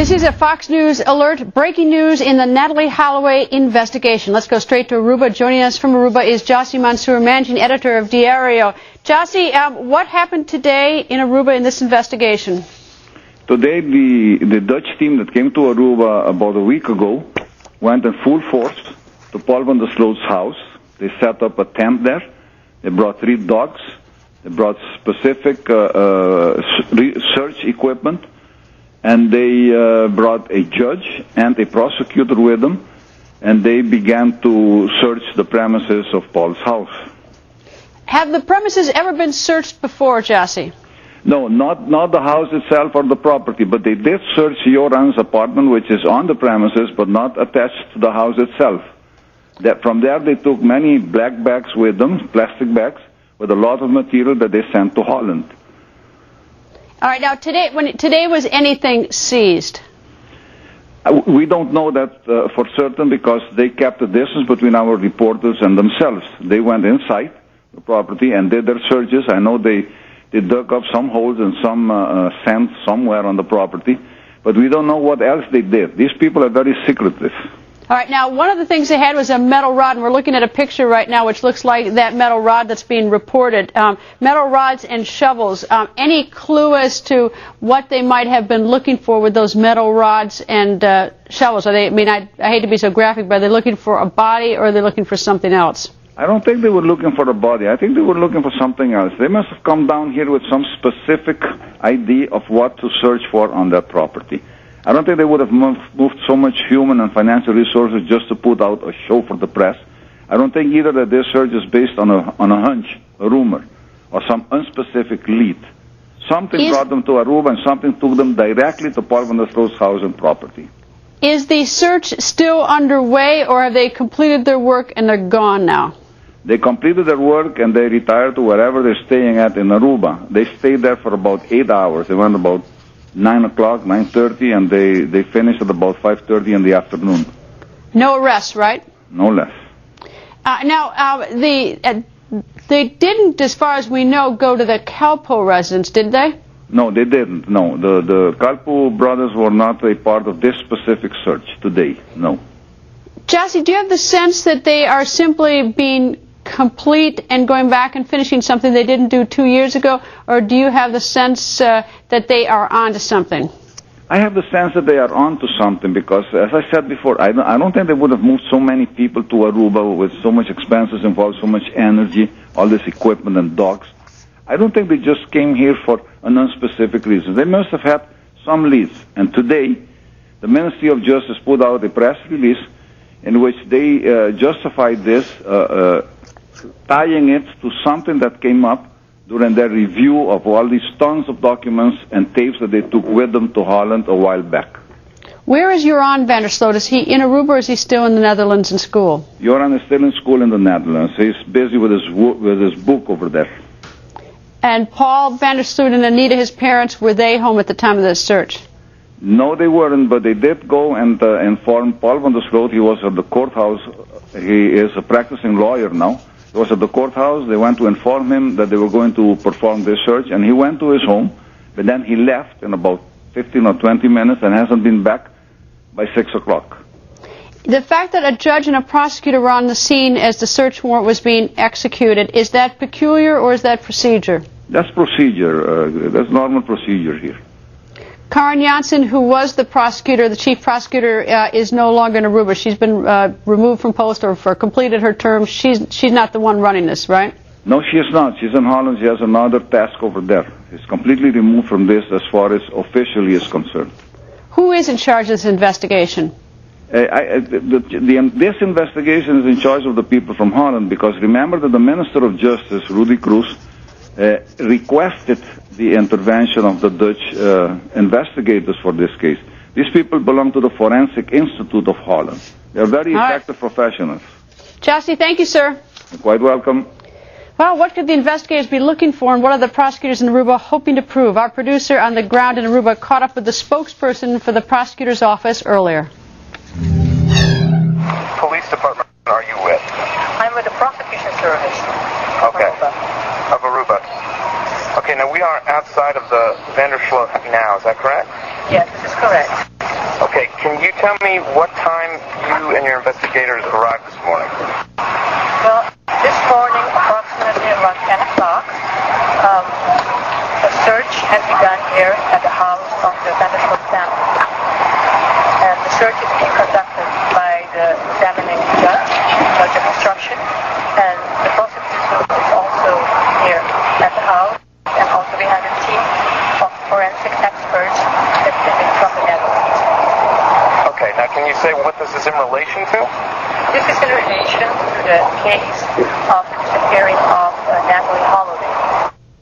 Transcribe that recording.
This is a Fox News alert. Breaking news in the Natalie Holloway investigation. Let's go straight to Aruba. Joining us from Aruba is Jossie Mansour, managing editor of Diario. Jossie, what happened today in Aruba in this investigation? Today, the Dutch team that came to Aruba about a week ago went in full force to Paul van der Sloot's house. They set up a tent there. They brought 3 dogs. They brought specific search equipment. And they brought a judge and a prosecutor with them, and they began to search the premises of Paul's house. Have the premises ever been searched before, Jossie? No, not the house itself or the property, but they did search Joran's apartment, which is on the premises, but not attached to the house itself. From there, they took many black bags with them, plastic bags, with a lot of material that they sent to Holland. All right, now today was anything seized? We don't know that for certain because they kept a distance between our reporters and themselves. They went inside the property and did their searches. I know they dug up some holes and some sand somewhere on the property, but we don't know what else they did. These people are very secretive. All right, now one of the things they had was a metal rod, and we're looking at a picture right now which looks like that metal rod that's being reported. Metal rods and shovels. Any clue as to what they might have been looking for with those metal rods and shovels? Are they, I mean, I hate to be so graphic, but are they looking for a body or are they looking for something else? I don't think they were looking for a body. I think they were looking for something else. They must have come down here with some specific idea of what to search for on that property. I don't think they would have moved so much human and financial resources just to put out a show for the press. I don't think either that this search is based on a hunch, a rumor, or some unspecific lead. Something brought them to Aruba and something took them directly to Paul van der Sloot's house and property. Is the search still underway, or have they completed their work and they're gone now? They completed their work and they retired to wherever they're staying at in Aruba. They stayed there for about 8 hours. They went about 9 o'clock, 9:30, and they finished at about 5:30 in the afternoon. No arrests, right? No less. They didn't, as far as we know, go to the Kalpo residence, did they? No, they didn't. No, the Kalpo brothers were not a part of this specific search today. No. Jossie, do you have the sense that they are simply being complete and going back and finishing something they didn't do 2 years ago, or do you have the sense that they are on to something? I have the sense that they are on to something because, as I said before, I don't think they would have moved so many people to Aruba with so much expenses involved, so much energy, all this equipment and dogs. I don't think they just came here for an unspecific reason. They must have had some leads. And today, the Ministry of Justice put out a press release in which they justified this, tying it to something that came up during their review of all these tons of documents and tapes that they took with them to Holland a while back. Where is Joran van der Sloot? Is he in Aruba or is he still in the Netherlands in school? Joran is still in school in the Netherlands. He's busy with his book over there. And Paul van der Sloot and Anita, his parents, were they home at the time of the search? No, they weren't, but they did go and inform Paul van der Sloot. He was at the courthouse. He is a practicing lawyer now. He was at the courthouse. They went to inform him that they were going to perform this search, and he went to his home, but then he left in about 15 or 20 minutes and hasn't been back by 6 o'clock. The fact that a judge and a prosecutor were on the scene as the search warrant was being executed, is that peculiar or is that procedure? That's procedure. That's normal procedure here. Karen Jansen, who was the prosecutor, the chief prosecutor, is no longer in Aruba. She's been removed from post or completed her term. She's not the one running this, right? No, she is not. She's in Holland. She has another task over there. She's completely removed from this as far as officially is concerned. Who is in charge of this investigation? This investigation is in charge of the people from Holland because remember that the Minister of Justice, Rudy Cruz, requested the intervention of the Dutch investigators for this case. These people belong to the Forensic Institute of Holland. They are very effective professionals. Jossie, thank you, sir. You're quite welcome. Well, what could the investigators be looking for, and what are the prosecutors in Aruba hoping to prove? Our producer on the ground in Aruba caught up with the spokesperson for the prosecutor's office earlier. Police department are you with? I'm with the prosecution service. Okay. Of Aruba. Okay, now we are outside of the van der Sloot now, is that correct? Yes, this is correct. can you tell me what time you and your investigators arrived this morning? Well, this morning, approximately around 10 o'clock, a search has begun here at the house of the Vanderbilt family. And the search is being conducted by the examining judge of instruction, and the prosecutor is also here at the house, and also we have a team of forensic experts that came in from the Netherlands. Okay, now can you say what this is in relation to? This is in relation to the case of the disappearing of Natalie Holland.